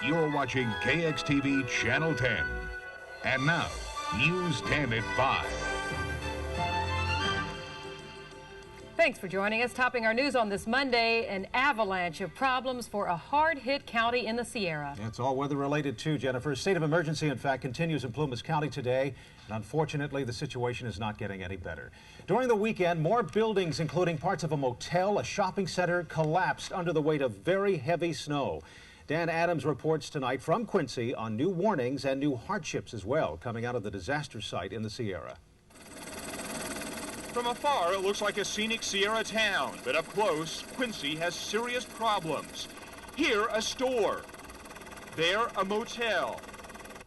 You're watching KXTV Channel 10. And now, News 10 at 5. Thanks for joining us. Topping our news on this Monday, an avalanche of problems for a hard-hit county in the Sierra. It's all weather-related too, Jennifer. State of emergency, in fact, continues in Plumas County today, and unfortunately, the situation is not getting any better. During the weekend, more buildings, including parts of a motel, a shopping center, collapsed under the weight of very heavy snow. Dan Adams reports tonight from Quincy on new warnings and new hardships as well coming out of the disaster site in the Sierra. From afar, it looks like a scenic Sierra town, but up close, Quincy has serious problems. Here, a store. There, a motel.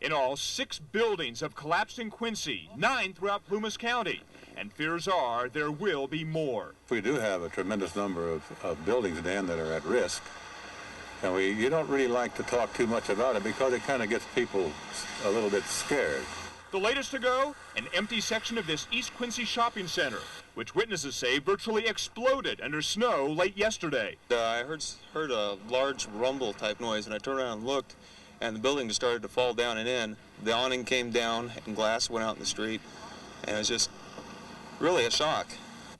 In all, 6 buildings have collapsed in Quincy, 9 throughout Plumas County, and fears are there will be more. We do have a tremendous number of buildings, Dan, that are at risk. And you don't really like to talk too much about it because it kind of gets people a little bit scared. The latest to go, an empty section of this East Quincy shopping center, which witnesses say virtually exploded under snow late yesterday. I heard a large rumble type noise, and I turned around and looked, and the building just started to fall down and in. The awning came down, and glass went out in the street, and it was just really a shock.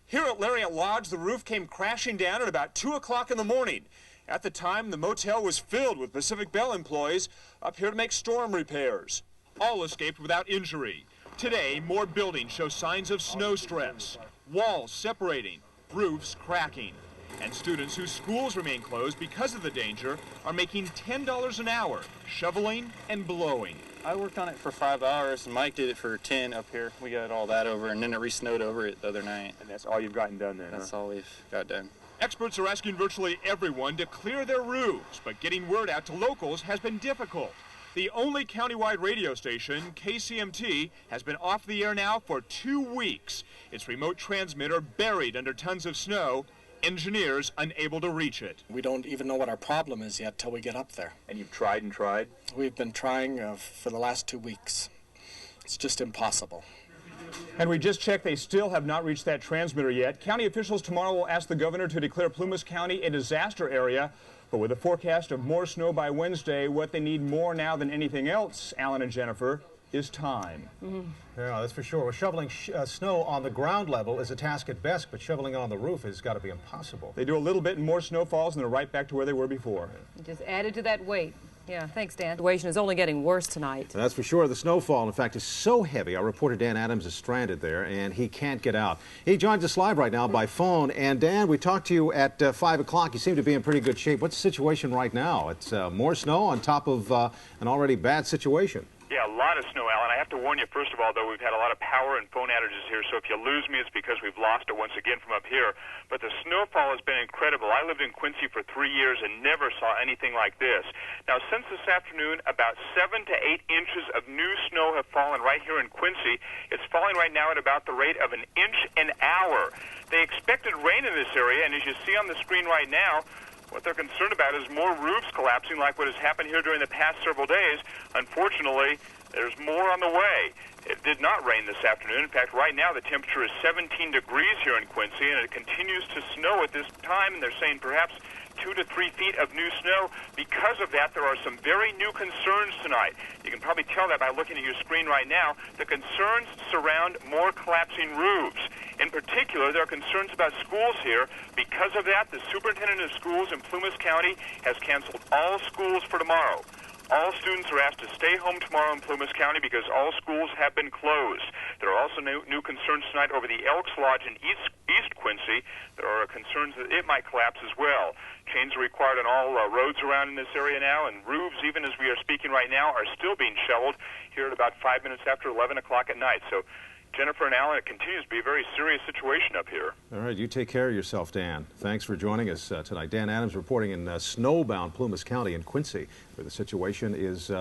Here at Lariat Lodge, the roof came crashing down at about 2 o'clock in the morning. At the time, the motel was filled with Pacific Bell employees up here to make storm repairs. All escaped without injury. Today, more buildings show signs of snow stress. Walls separating, roofs cracking. And students whose schools remain closed because of the danger are making $10 an hour, shoveling and blowing. I worked on it for 5 hours, and Mike did it for 10 up here. We got all that over, and then it re-snowed over it the other night. And that's all you've gotten done then, That's all we've got done. Experts are asking virtually everyone to clear their roofs, but getting word out to locals has been difficult. The only countywide radio station, KCMT, has been off the air now for 2 weeks. Its remote transmitter buried under tons of snow, engineers unable to reach it. We don't even know what our problem is yet till we get up there. And you've tried and tried? We've been trying for the last 2 weeks. It's just impossible. And we just checked, they still have not reached that transmitter yet. County officials tomorrow will ask the governor to declare Plumas County a disaster area. But with a forecast of more snow by Wednesday, what they need more now than anything else, Alan and Jennifer, is time. Yeah, that's for sure. Well, shoveling snow on the ground level is a task at best, but shoveling on the roof has got to be impossible. They do a little bit and more snow falls, and they're right back to where they were before. Just added to that weight. Yeah, thanks, Dan. The situation is only getting worse tonight. That's for sure. The snowfall, in fact, is so heavy. Our reporter Dan Adams is stranded there, and he can't get out. He joins us live right now by phone. And Dan, we talked to you at 5 o'clock. You seem to be in pretty good shape. What's the situation right now? It's more snow on top of an already bad situation. Yeah, a lot of snow, Alan. I have to warn you, first of all, though, we've had a lot of power and phone outages here, so if you lose me, it's because we've lost it once again from up here. But the snowfall has been incredible. I lived in Quincy for 3 years and never saw anything like this. Now, since this afternoon, about 7 to 8 inches of new snow have fallen right here in Quincy. It's falling right now at about the rate of 1 inch an hour. They expected rain in this area, and as you see on the screen right now, what they're concerned about is more roofs collapsing like what has happened here during the past several days. Unfortunately, there's more on the way. It did not rain this afternoon. In fact, right now the temperature is 17 degrees here in Quincy, and it continues to snow at this time, and they're saying perhaps 2 to 3 feet of new snow. Because of that, there are some very new concerns tonight. You can probably tell that by looking at your screen right now. The concerns surround more collapsing roofs. In particular, there are concerns about schools here. Because of that, the superintendent of schools in Plumas County has canceled all schools for tomorrow. All students are asked to stay home tomorrow in Plumas County because all schools have been closed. There are also new concerns tonight over the Elks Lodge in East Quincy. There are concerns that it might collapse as well. Chains are required on all roads around in this area now, and roofs, even as we are speaking right now, are still being shoveled here at about 5 minutes after 11 o'clock at night. So, Jennifer and Alan, it continues to be a very serious situation up here. All right, you take care of yourself, Dan. Thanks for joining us tonight. Dan Adams reporting in snowbound Plumas County in Quincy, where the situation is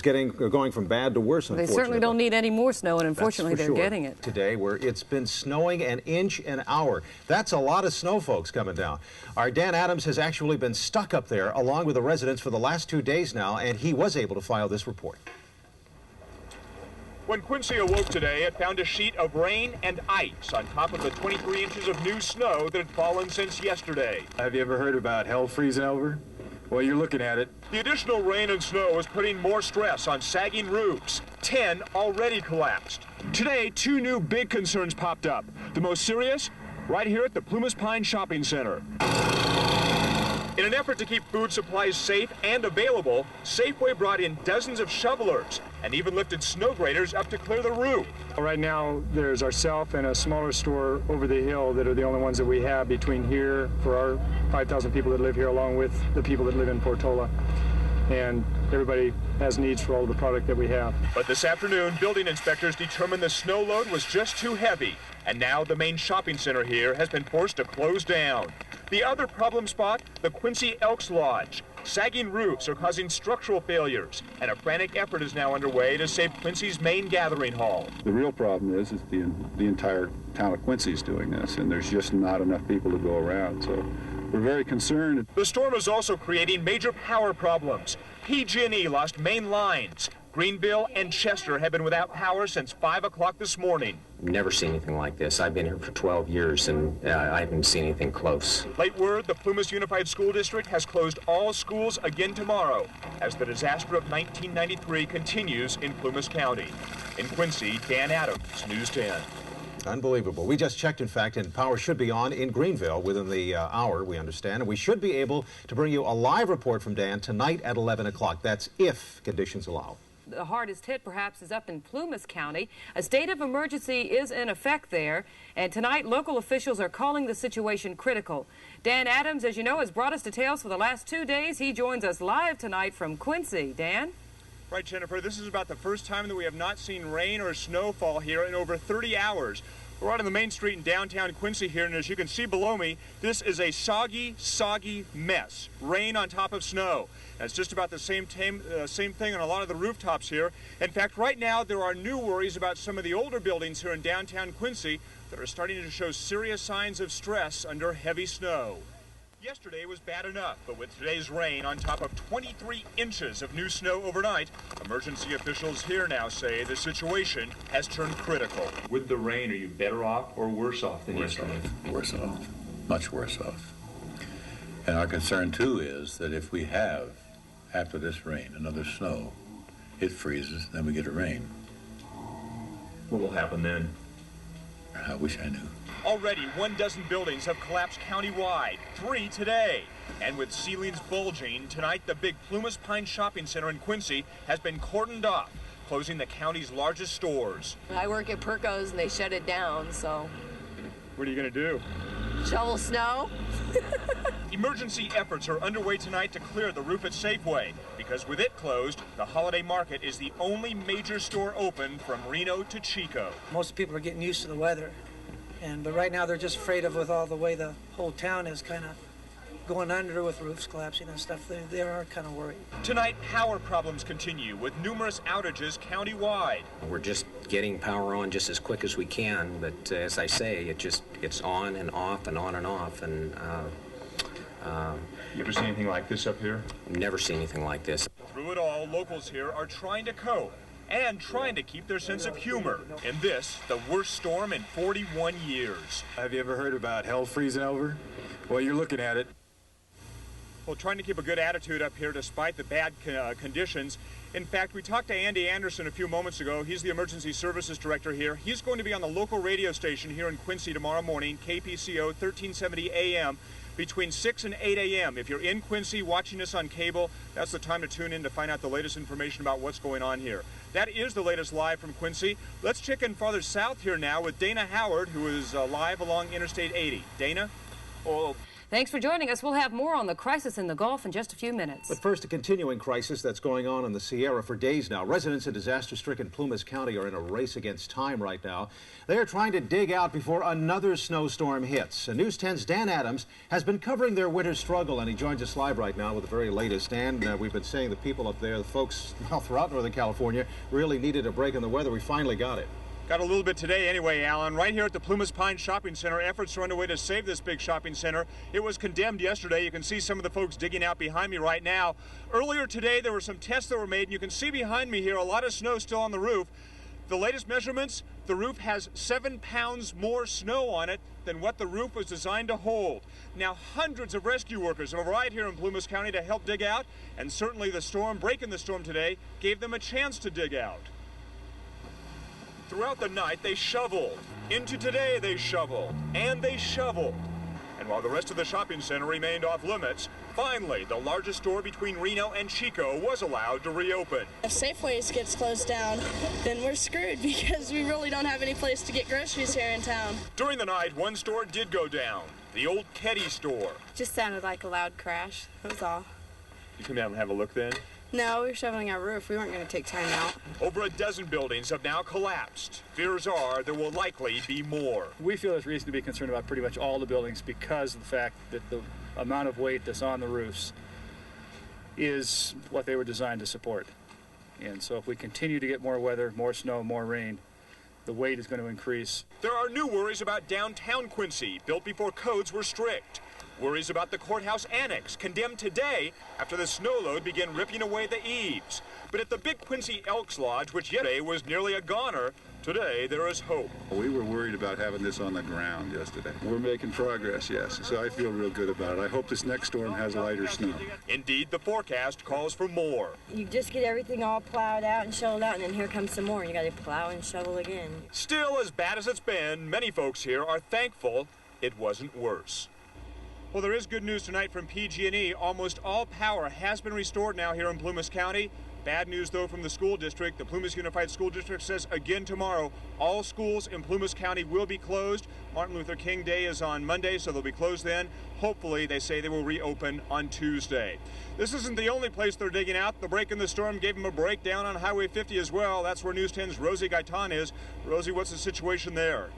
going from bad to worse, unfortunately. They certainly don't need any more snow, and unfortunately they're sure. getting it. Today, where it's been snowing 1 inch an hour. That's a lot of snow, folks, coming down. Our Dan Adams has actually been stuck up there, along with the residents, for the last 2 days now, and he was able to file this report. When Quincy awoke today, it found a sheet of rain and ice on top of the 23 inches of new snow that had fallen since yesterday. Have you ever heard about hell freezing over? Well, you're looking at it. The additional rain and snow is putting more stress on sagging roofs. 10 already collapsed. Today, 2 new big concerns popped up. The most serious, right here at the Plumas Pine Shopping Center. In an effort to keep food supplies safe and available, Safeway brought in dozens of shovelers and even lifted snow graders up to clear the roof. Right now, there's ourselves and a smaller store over the hill that are the only ones that we have between here for our 5,000 people that live here, along with the people that live in Portola. And everybody has needs for all the product that we have. But this afternoon, building inspectors determined the snow load was just too heavy, and now the main shopping center here has been forced to close down. The other problem spot, the Quincy Elks Lodge. Sagging roofs are causing structural failures, and a frantic effort is now underway to save Quincy's main gathering hall. The real problem is the entire town of Quincy is doing this, and there's just not enough people to go around, so we're very concerned. The storm is also creating major power problems. PG&E lost main lines. Greenville and Chester have been without power since 5 o'clock this morning. Never seen anything like this. I've been here for 12 years, and I haven't seen anything close. Late word, the Plumas Unified School District has closed all schools again tomorrow as the disaster of 1993 continues in Plumas County. In Quincy, Dan Adams, News 10. Unbelievable. We just checked, in fact, and power should be on in Greenville within the hour, we understand. And we should be able to bring you a live report from Dan tonight at 11 o'clock. That's if conditions allow. The hardest hit, perhaps, is up in Plumas County. A state of emergency is in effect there, and tonight local officials are calling the situation critical. Dan Adams, as you know, has brought us details for the last 2 days. He joins us live tonight from Quincy. Dan? Right, Jennifer, this is about the first time that we have not seen rain or snowfall here in over 30 hours. We're right on the main street in downtown Quincy here, and as you can see below me, this is a soggy mess. Rain on top of snow. And it's just about the same thing on a lot of the rooftops here. In fact, right now there are new worries about some of the older buildings here in downtown Quincy that are starting to show serious signs of stress under heavy snow. Yesterday was bad enough, but with today's rain on top of 23 inches of new snow overnight, emergency officials here now say the situation has turned critical. With the rain, are you better off or worse off than yesterday? Worse off. Much worse off. And our concern, too, is that if we have, after this rain, another snow, it freezes, then we get a rain. What will happen then? I wish I knew. Already, 12 buildings have collapsed countywide, 3 today. And with ceilings bulging, tonight the big Plumas Pine Shopping Center in Quincy has been cordoned off, closing the county's largest stores. I work at Perco's and they shut it down, so. What are you going to do? Shovel snow. Emergency efforts are underway tonight to clear the roof at Safeway, because with it closed, the holiday market is the only major store open from Reno to Chico. Most people are getting used to the weather. But right now they're just afraid of, with all the way the whole town is kind of going under with roofs collapsing and stuff. They are kind of worried. Tonight, power problems continue with numerous outages countywide. We're just getting power on just as quick as we can, but as I say, it's on and off and on and off. And you ever seen anything like this up here? Never seen anything like this. Through it all, locals here are trying to cope and trying to keep their sense of humor in this, the worst storm in 41 years. Have you ever heard about hell freezing over? Well, you're looking at it. Well, trying to keep a good attitude up here despite the bad conditions. In fact, we talked to Andy Anderson a few moments ago. He's the emergency services director here. He's going to be on the local radio station here in Quincy tomorrow morning, KPCO 1370 AM, between 6 and 8 a.m. If you're in Quincy watching us on cable, that's the time to tune in to find out the latest information about what's going on here. That is the latest live from Quincy. Let's check in farther south here now with Dana Howard, who is live along Interstate 80. Dana? Oh. Thanks for joining us. We'll have more on the crisis in the Gulf in just a few minutes. But first, a continuing crisis that's going on in the Sierra for days now. Residents in disaster-stricken Plumas County are in a race against time right now. They are trying to dig out before another snowstorm hits. And News 10's Dan Adams has been covering their winter struggle, and he joins us live right now with the very latest. And we've been saying the people up there, the folks throughout Northern California, really needed a break in the weather. We finally got it. Got a little bit today anyway, Alan. Right here at the Plumas Pine Shopping Center, efforts are underway to save this big shopping center. It was condemned yesterday. You can see some of the folks digging out behind me right now. Earlier today, there were some tests that were made, and you can see behind me here a lot of snow still on the roof. The latest measurements, the roof has 7 pounds more snow on it than than what the roof was designed to hold. Now, hundreds of rescue workers have arrived here in Plumas County to help dig out, and certainly the storm, breaking the storm today, gave them a chance to dig out. Throughout the night, they shoveled. Into today, they shoveled. And they shoveled. And while the rest of the shopping center remained off limits, finally, the largest store between Reno and Chico was allowed to reopen. If Safeways gets closed down, then we're screwed because we really don't have any place to get groceries here in town. During the night, one store did go down, the old Keddy store. Just sounded like a loud crash, that was all. You come down and have a look then? No, we were shoveling our roof. We weren't going to take time out. Over a dozen buildings have now collapsed. Fears are there will likely be more. We feel there's reason to be concerned about pretty much all the buildings because of the fact that the amount of weight that's on the roofs is what they were designed to support. And so if we continue to get more weather, more snow, more rain, the weight is going to increase. There are new worries about downtown Quincy, built before codes were strict. Worries about the courthouse annex, condemned today after the snow load began ripping away the eaves. But at the Big Quincy Elks Lodge, which yesterday was nearly a goner, today there is hope. We were worried about having this on the ground yesterday. We're making progress, yes, so I feel real good about it. I hope this next storm has lighter snow. Indeed, the forecast calls for more. You just get everything all plowed out and shoveled out, and then here comes some more. You got to plow and shovel again. Still, as bad as it's been, many folks here are thankful it wasn't worse. Well, there is good news tonight from PG&E. Almost all power has been restored now here in Plumas County. Bad news, though, from the school district. The Plumas Unified School District says again tomorrow, all schools in Plumas County will be closed. Martin Luther King Day is on Monday, so they'll be closed then. Hopefully, they say they will reopen on Tuesday. This isn't the only place they're digging out. The break in the storm gave them a breakdown on Highway 50 as well. That's where News 10's Rosie Gaitan is. Rosie, what's the situation there?